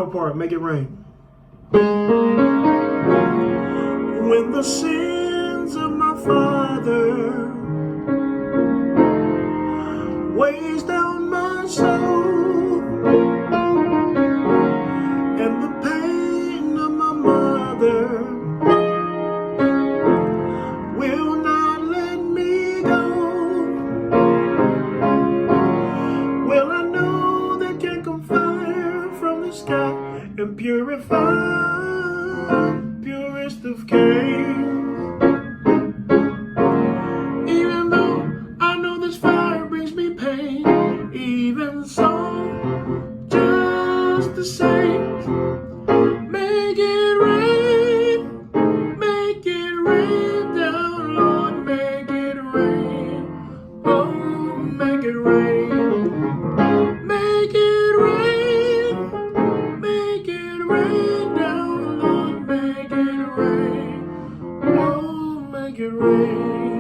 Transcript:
part, Make It Rain. When the sins of my father weighs down my soul, and the pain of my mother will not let me go, well, I know there can come fire from the sky and purify purest of kings. Even though I know this fire brings me pain, even so, just the same, make it rain down, Lord, make it rain, oh, make it rain, make it rain down, Lord, make it rain, oh, make it rain.